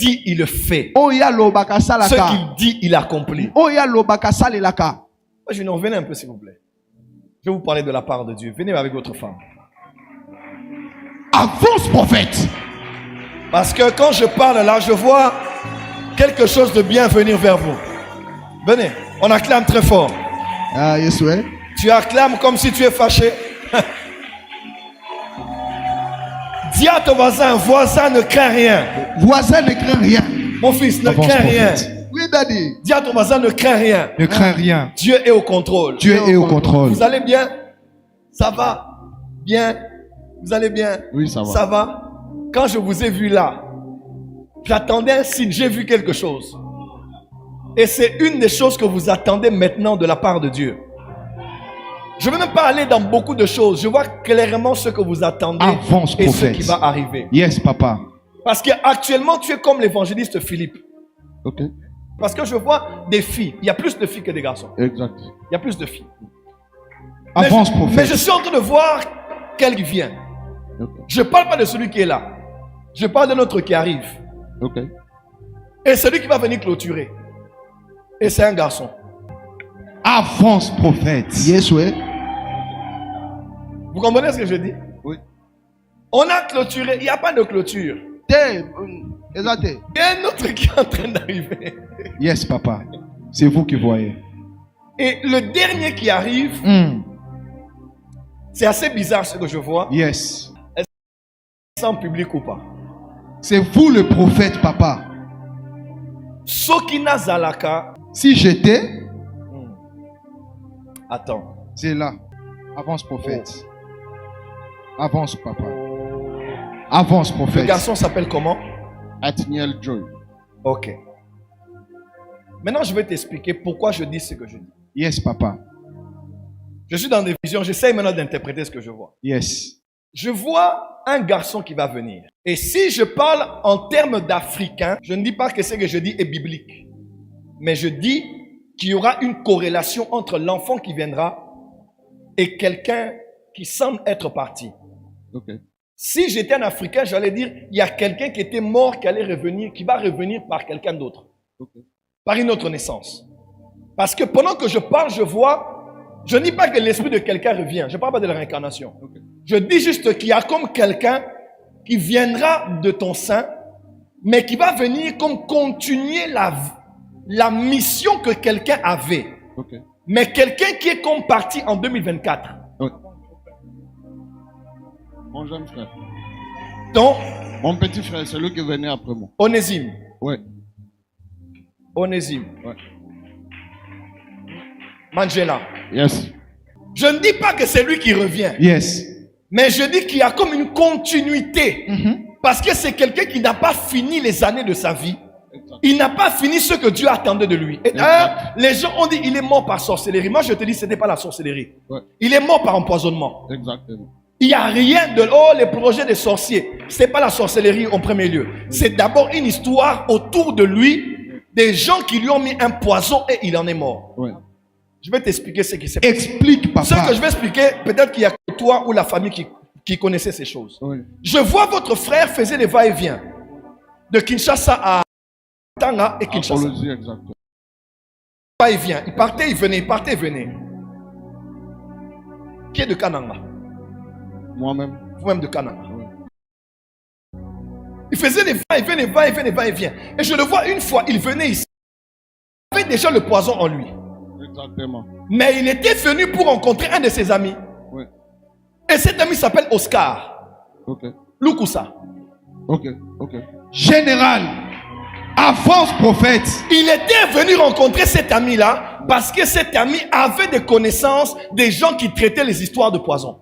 dit, il le fait. Oya lobaka Ce salaka. qu'il dit, il accomplit. Oya lobaka salelaka. Je ne revenez un peu, s'il vous plaît. Je vais vous parler de la part de Dieu. Venez avec votre femme. Avance, prophète. Parce que quand je parle là, je vois quelque chose de bien venir vers vous. Venez, on acclame très fort. Ah, yes, ouais. Tu acclames comme si tu es fâché. Dis à ton voisin ne craint rien. Voisin ne craint rien. Mon fils, ne Avance, crains rien. prophète. Oui, daddy. Dis à ton voisin ne crains rien. Ne crains rien. Dieu est au contrôle. Dieu est au contrôle. Vous allez bien? Ça va? Bien? Vous allez bien? Oui, ça va. Ça va? Quand je vous ai vu là, j'attendais un signe, j'ai vu quelque chose. Et c'est une des choses que vous attendez maintenant de la part de Dieu. Je ne vais même pas aller dans beaucoup de choses. Je vois clairement ce que vous attendez Avance, et ce prophète. qui va arriver. Yes, papa. Parce qu'actuellement, tu es comme l'évangéliste Philippe. Ok. Parce que je vois des filles. Il y a plus de filles que des garçons. Exact. Il y a plus de filles. Avance, Mais prophète. je suis en train de voir quelqu'un qui vient. Ok. Je ne parle pas de celui qui est là. Je parle d'un autre qui arrive. Ok. Et celui qui va venir clôturer. Et c'est un garçon. Avance, prophète. Yes, ouais. Vous comprenez ce que je dis? Oui. On a clôturé. Il n'y a pas de clôture. Exact. Il y a un autre qui est en train d'arriver. Yes, papa. C'est vous qui voyez. Et le dernier qui arrive, c'est assez bizarre ce que je vois. Yes. C'est en public ou pas? C'est vous le prophète, papa. Sokina Zalaka. Si j'étais, Attends. c'est là. Avance, prophète. Avance, papa. Avance, Le prophète. garçon s'appelle comment? Athniel Joy. Ok. Maintenant, je vais t'expliquer pourquoi je dis ce que je dis. Yes, papa. Je suis dans des visions. J'essaie maintenant d'interpréter ce que je vois. Yes. Je vois un garçon qui va venir. Et si je parle en termes d'Africain, je ne dis pas que ce que je dis est biblique. Mais je dis qu'il y aura une corrélation entre l'enfant qui viendra et quelqu'un qui semble être parti. Ok. Si j'étais un Africain, j'allais dire, il y a quelqu'un qui était mort, qui allait revenir, qui va revenir par quelqu'un d'autre. Ok. Par une autre naissance. Parce que pendant que je parle, je vois, je ne dis pas que l'esprit de quelqu'un revient. Je ne parle pas de la réincarnation. Ok. Je dis juste qu'il y a comme quelqu'un qui viendra de ton sein, mais qui va venir comme continuer la mission que quelqu'un avait. Ok. Mais quelqu'un qui est comme parti en 2024. Ok. Mon jeune frère. Donc, Mon petit frère, c'est lui qui venait après moi. Onésime. Ouais. Onésime. Ouais. Mandela. Yes. Je ne dis pas que c'est lui qui revient. Yes. Mais je dis qu'il y a comme une continuité. Parce que c'est quelqu'un qui n'a pas fini les années de sa vie. Exact. Il n'a pas fini ce que Dieu attendait de lui. Et, les gens ont dit il est mort par sorcellerie. Moi je te dis ce n'est pas la sorcellerie. Ouais. Il est mort par empoisonnement. Exactement. Il n'y a rien de les projets des sorciers. Ce n'est pas la sorcellerie en premier lieu. C'est d'abord une histoire autour de lui. Des gens qui lui ont mis un poison et il en est mort. Ouais. Je vais t'expliquer ce qui s'est passé. Explique, papa. Ce que je vais expliquer, peut-être qu'il y a que toi ou la famille qui connaissait ces choses. Oui. Je vois votre frère faisait des va-et-vient de Kinshasa à Tanga et Kinshasa. Apologie, exactement. Va-et-vient. Il partait, il venait, il partait, il venait. Qui est de Kananga? Moi-même. Vous-même de Kananga. Oui. Il faisait des va-et-vient, des va-et-vient, des va-et-vient. Et je le vois une fois, il venait ici. Il avait déjà le poison en lui. Exactement. Mais il était venu pour rencontrer un de ses amis. Oui. Et cet ami s'appelle Oscar Ok. Lukusa. Ok. Ok. Général. Avance, prophète. Il était venu rencontrer cet ami-là parce que cet ami avait des connaissances des gens qui traitaient les histoires de poison.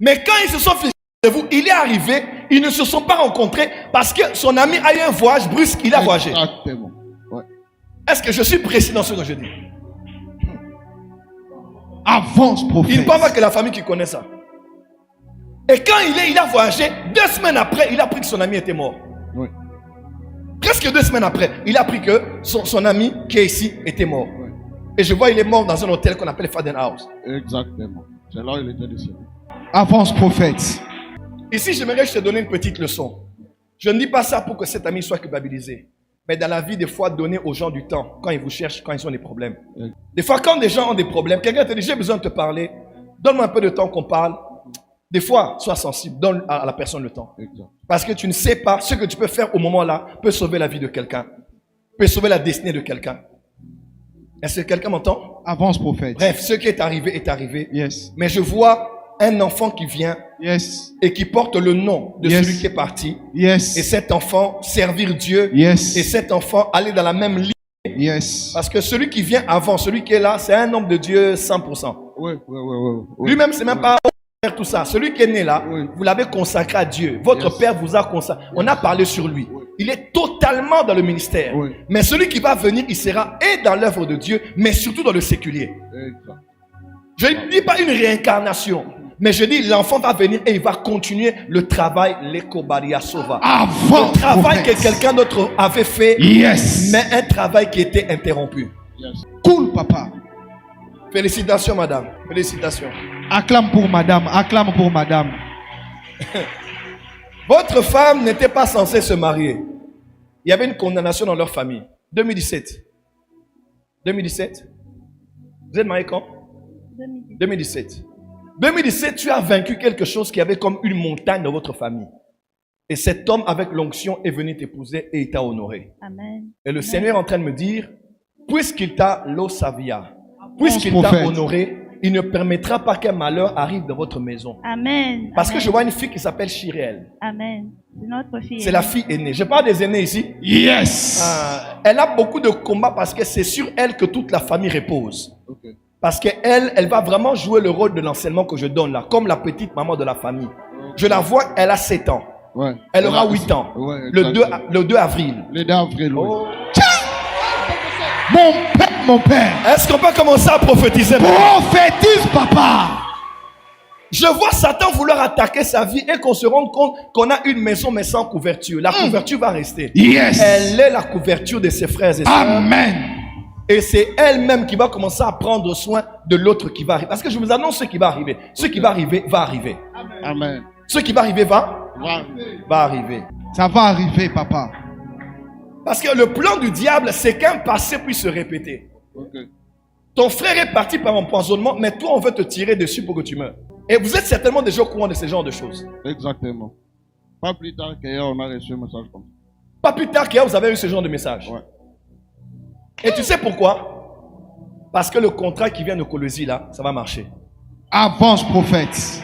Mais quand ils se sont fait de vous, il est arrivé, ils ne se sont pas rencontrés parce que son ami a eu un voyage brusque, il a voyagé. Exactement. Ouais. Est-ce que je suis précis dans ce que je dis? Avance, Il prophète. ne parle pas que la famille qui connaît ça. Et quand il a voyagé, 2 semaines après, il a appris que son ami était mort. Oui. Presque 2 semaines après, il a appris que son ami qui est ici était mort. Oui. Et je vois, il est mort dans un hôtel qu'on appelle Faden House. Exactement. C'est là où il était décédé. Avance, prophète. Ici, j'aimerais te donner une petite leçon. Je ne dis pas ça pour que cet ami soit culpabilisé. Mais dans la vie, des fois, donnez aux gens du temps quand ils vous cherchent, quand ils ont des problèmes. Des fois, quand des gens ont des problèmes, quelqu'un te dit, j'ai besoin de te parler, donne-moi un peu de temps qu'on parle. Des fois, sois sensible, donne à la personne le temps. Exact. Parce que tu ne sais pas ce que tu peux faire au moment-là peut sauver la vie de quelqu'un, peut sauver la destinée de quelqu'un. Est-ce que quelqu'un m'entend? Avance, prophète. Bref, ce qui est arrivé. Yes. Mais je vois un enfant qui vient Yes. et qui porte le nom de Yes. celui qui est parti. Yes. Et cet enfant servir Dieu. Yes. Et cet enfant aller dans la même ligne. Yes. Parce que celui qui vient avant, celui qui est là, c'est un homme de Dieu 100%. Oui. Lui-même, c'est même pas faire tout ça. Celui qui est né là, Oui. vous l'avez consacré à Dieu. Votre Yes. père vous a consacré. On a parlé sur lui. Oui. Il est totalement dans le ministère. Oui. Mais celui qui va venir, il sera et dans l'œuvre de Dieu, mais surtout dans le séculier. Exact. Je ne dis pas une réincarnation, mais je dis l'enfant va venir et il va continuer le travail, l'Ekobaria Sova. Avance, Le travail prophète. que quelqu'un d'autre avait fait, Yes. mais un travail qui était interrompu. Yes. Cool, papa. Félicitations, madame. Félicitations. Acclame pour madame. Acclame pour madame. Votre femme n'était pas censée se marier. Il y avait une condamnation dans leur famille. 2017. 2017. Vous êtes marié quand? 2017. 2017, tu as vaincu quelque chose qui avait comme une montagne dans votre famille. Et cet homme avec l'onction est venu t'épouser et il t'a honoré. Amen. Et le Seigneur est en train de me dire, puisqu'il t'a l'osavia, puisqu'il t'a prophète. honoré, il ne permettra pas qu'un malheur arrive dans votre maison. Amen. Parce que Amen. je vois une fille qui s'appelle Chiriel. Amen. C'est notre fille. C'est la fille aînée. Je parle des aînés ici. Yes. Elle a beaucoup de combats parce que c'est sur elle que toute la famille repose. Ok. Parce qu'elle, elle va vraiment jouer le rôle de l'enseignement que je donne là, comme la petite maman de la famille. Je la vois, elle a 7 ans. Ouais. Elle aura 8 ans. Ouais, Le 2 avril. Le 2 avril, oui. Oh. Mon père. Est-ce qu'on peut commencer à prophétiser? Prophétise, papa. Je vois Satan vouloir attaquer sa vie et qu'on se rende compte qu'on a une maison mais sans couverture. La couverture va rester. Yes. Elle est la couverture de ses frères et sœurs. Amen. Et c'est elle-même qui va commencer à prendre soin de l'autre qui va arriver. Parce que je vous annonce ce qui va arriver. Ce qui va arriver, va arriver. Amen. Ce qui va arriver, va arriver. Ça va arriver, papa. Parce que le plan du diable, c'est qu'un passé puisse se répéter. Ok. Ton frère est parti par empoisonnement, mais toi, on veut te tirer dessus pour que tu meurs. Et vous êtes certainement déjà au courant de ce genre de choses. Exactement. Pas plus tard qu'hier, on a reçu un message comme ça. Pas plus tard qu'hier, vous avez eu ce genre de message. Ouais. Et tu sais pourquoi? Parce que le contrat qui vient de Colosie, là, ça va marcher. Avance, prophète.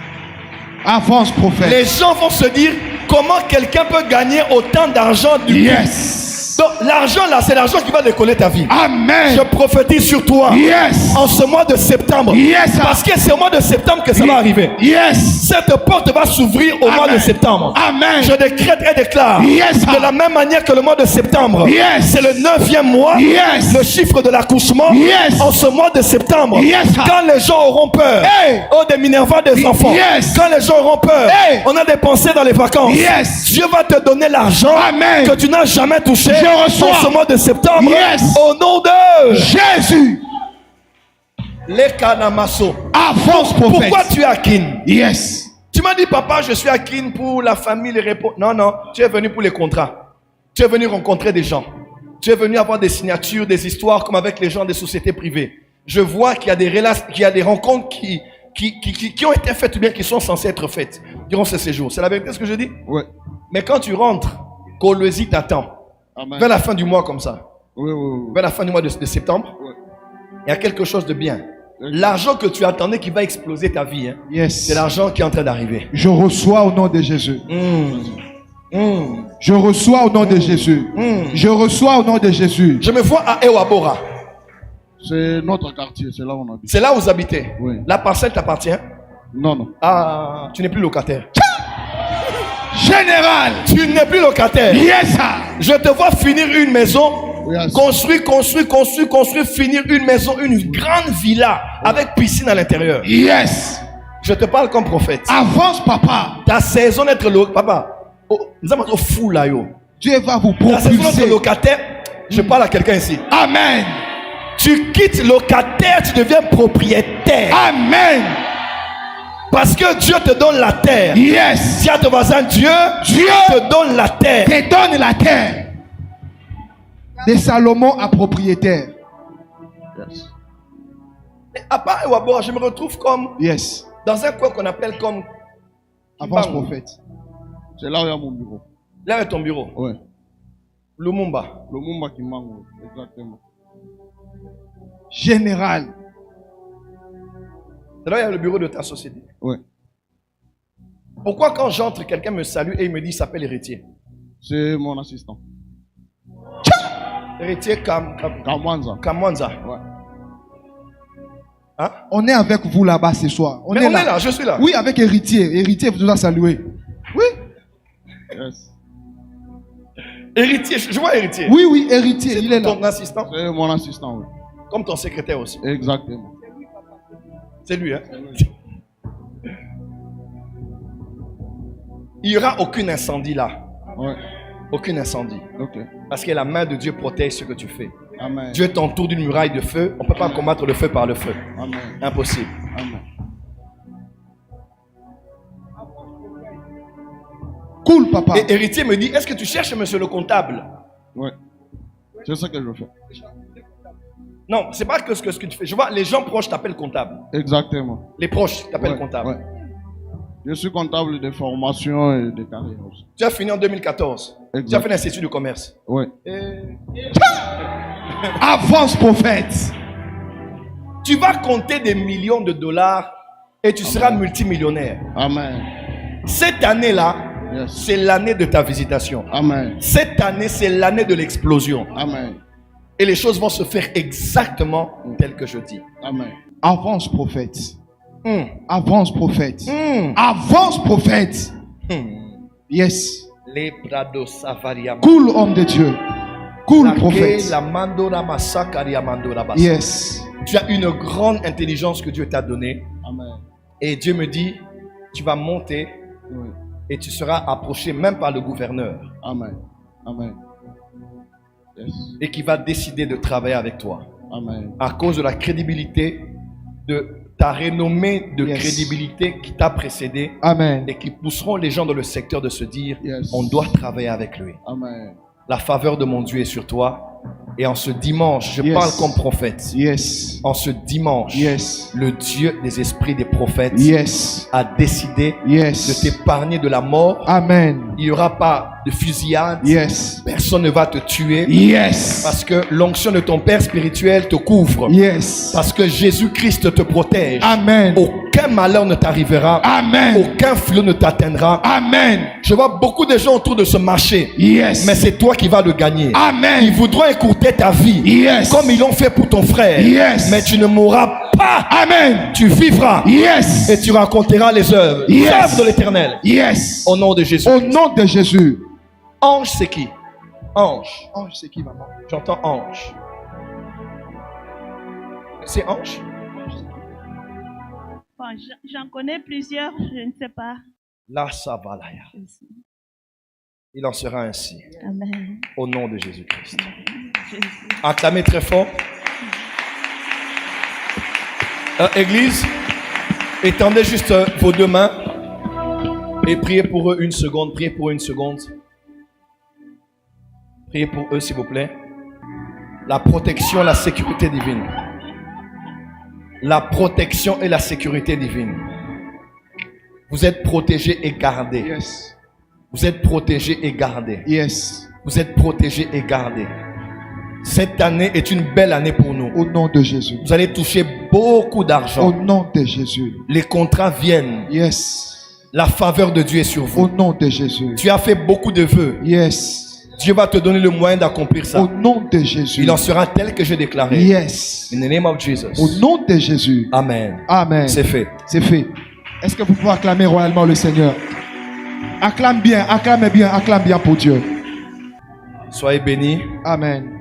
Avance, prophète. Les gens vont se dire, comment quelqu'un peut gagner autant d'argent du Yes. Donc, l'argent là, c'est l'argent qui va décoller ta vie. Amen. Je prophétise sur toi. Yes. En ce mois de septembre. Yes. Parce que c'est au mois de septembre que ça va arriver. Yes. Cette porte va s'ouvrir au mois de septembre. Amen. Je décrète et déclare. Yes. De la même manière que le mois de septembre. Yes. C'est le 9e mois. Yes. Le chiffre de l'accouchement. Yes. En ce mois de septembre. Yes. Quand les gens auront peur. Hey. Oh, des Minerva des enfants. Yes. Quand les gens auront peur. Hey. On a dépensé dans les vacances. Yes. Dieu va te donner l'argent. Amen. Que tu n'as jamais touché. Je reçois. En ce mois de septembre. Yes. Au nom de Jésus. les Kanamaso. Avance, prophète. Pourquoi tu es à Kin? Yes. Tu m'as dit, papa, je suis à Kin pour la famille, les repos. Non, non, tu es venu pour les contrats. Tu es venu rencontrer des gens. Tu es venu avoir des signatures, des histoires comme avec les gens des sociétés privées. Je vois qu'il y a des qu'il y a des rencontres qui ont été faites ou bien qui sont censées être faites durant ce séjour. C'est la vérité ce que je dis? Ouais. Mais quand tu rentres, Colosie t'attend. Amen. Vers la fin du mois comme ça. Oui, oui, oui. Vers la fin du mois de septembre. Ouais. Il y a quelque chose de bien. L'argent que tu attendais qui va exploser ta vie, hein, Yes. c'est l'argent qui est en train d'arriver. Je reçois au nom de Jésus. Je reçois au nom de Jésus. Je reçois au nom de Jésus. Je me vois à Ewabora. C'est notre quartier, c'est là où on habite. C'est là où vous habitez. Oui. La parcelle t'appartient. Non, non. Ah, tu n'es plus locataire. Général. Tu n'es plus locataire. Yes. Sir. Je te vois finir une maison. Yes. Construire, finir une maison, une grande villa avec piscine à l'intérieur. Yes. Je te parle comme prophète. Avance, papa. Ta saison d'être locataire. Papa, nous sommes fou là, yo. Dieu va vous Ta saison d'être propulser. locataire, je parle à quelqu'un ici. Amen. Tu quittes locataire, tu deviens propriétaire. Amen. Parce que Dieu te donne la terre. Yes. Dis à ton voisin, Dieu te donne la terre. Te donne la terre. De Salomon à propriétaire. Yes. Et à part Wabora, je me retrouve comme Yes. dans un coin qu'on appelle comme Avance Kimbangu. prophète. C'est là où il y a mon bureau. Là est ton bureau. Ouais. Lumumba. Le Mumba qui manque. Exactement. Général. C'est là où il y a le bureau de ta société. Ouais. Pourquoi quand j'entre, quelqu'un me salue et il me dit il s'appelle héritier? C'est mon assistant. Héritier Kamwanza. Kamwanza. Ouais. Hein? On est avec vous là-bas ce soir. Mais on est là, je suis là. Oui, avec héritier. Héritier, vous doit saluer. Oui. Yes. Héritier, je vois héritier. Oui, oui, héritier. C'est Il est là. ton assistant, C'est mon assistant, oui. comme ton secrétaire aussi. Exactement. C'est lui, hein? Il n'y aura aucun incendie là. Ouais. Aucun incendie. Ok. Parce que la main de Dieu protège ce que tu fais. Amen. Dieu t'entoure d'une muraille de feu. On ne peut pas combattre le feu par le feu. Amen. Impossible. Amen. Cool, papa. Et héritier me dit, est-ce que tu cherches monsieur le comptable? Ouais. C'est ça que je fais. Non, c'est pas que ce que tu fais. Je vois, les gens proches t'appellent comptable. Exactement. Les proches t'appellent Ouais, comptable. ouais. Je suis comptable de formation et de carrière aussi. Tu as fini en 2014. Exact. Tu as fait l'institut du commerce. Ouais. Avance prophète. Tu vas compter des millions de dollars et tu seras multimillionnaire. Amen. Cette année-là, Yes. c'est l'année de ta visitation. Amen. Cette année, c'est l'année de l'explosion. Amen. Et les choses vont se faire exactement telles que je dis. Amen. Avance prophète. Hmm. Avance prophète. Hmm. Avance prophète. Hmm. Yes. Les prados savariam. Cool homme de Dieu. Cool La prophète. la mandora massakaria mandora basa. Yes. Tu as une grande intelligence que Dieu t'a donnée. Amen. Et Dieu me dit, tu vas monter Oui. et tu seras approché même par le gouverneur. Amen. Amen. Yes. Et qui va décider de travailler avec toi. Amen. À cause de la crédibilité, de ta renommée de Yes. crédibilité qui t'a précédé. Amen. Et qui pousseront les gens dans le secteur de se dire, Yes. on doit travailler avec lui. Amen. La faveur de mon Dieu est sur toi. Et en ce dimanche, je Yes. parle comme prophète. Yes. En ce dimanche, Yes. le Dieu des esprits des prophètes Yes. a décidé de Yes. t'épargner de la mort. Amen. Il n'y aura pas de fusillade. Yes. Personne ne va te tuer. Yes. Parce que l'onction de ton Père spirituel te couvre. Yes. Parce que Jésus-Christ te protège. Amen. Aucun malheur ne t'arrivera. Amen. Aucun flot ne t'atteindra. Amen. Je vois beaucoup de gens autour de ce marché. Yes. Mais c'est toi qui vas le gagner. Amen. Ils voudront écourter ta vie. Yes. Comme ils l'ont fait pour ton frère. Yes. Mais tu ne mourras pas. Amen. Tu vivras. Yes. Et tu raconteras les œuvres. Yes. Les œuvres de l'éternel. Yes. Au nom de Jésus. Au nom de Jésus. Ange, c'est qui? Ange. Ange, c'est qui, maman? J'entends ange. C'est ange? Bon, j'en connais plusieurs, je ne sais pas. Là, ça va là. Il en sera ainsi. Amen. Au nom de Jésus-Christ. Jésus. Acclamez très fort. Église, étendez juste vos deux mains et priez pour eux une seconde. Priez pour eux une seconde. Priez pour eux, s'il vous plaît. La protection, la sécurité divine. La protection et la sécurité divine. Vous êtes protégés et gardés. Yes. Vous êtes protégés et gardés. Yes. Vous êtes protégés et gardés. Cette année est une belle année pour nous. Au nom de Jésus. Vous allez toucher beaucoup Au d'argent. nom de Jésus. Les contrats viennent. Yes. La faveur de Dieu est sur Au vous. nom de Jésus. Tu as fait beaucoup de vœux. Yes. Dieu va te donner le moyen d'accomplir Au ça. nom de Jésus. Il en sera tel que j'ai déclaré. Yes. In the name of Au Jesus. nom de Jésus. Amen. Amen. C'est fait. C'est fait. Est-ce que vous pouvez acclamer royalement le Seigneur? Acclame bien pour Dieu. Soyez bénis Amen.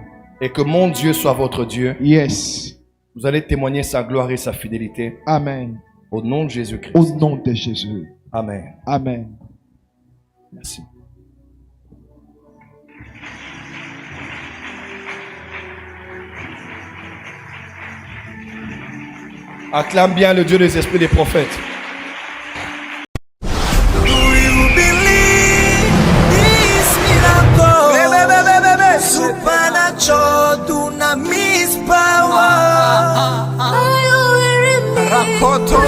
et que mon Dieu soit votre Dieu. Yes. Vous allez témoigner sa gloire et sa fidélité Amen. au nom de Jésus-Christ. Au nom de Jésus. Amen. Amen. Merci. Acclame bien le Dieu des esprits des prophètes. supernatural dunamis power. Rakoto.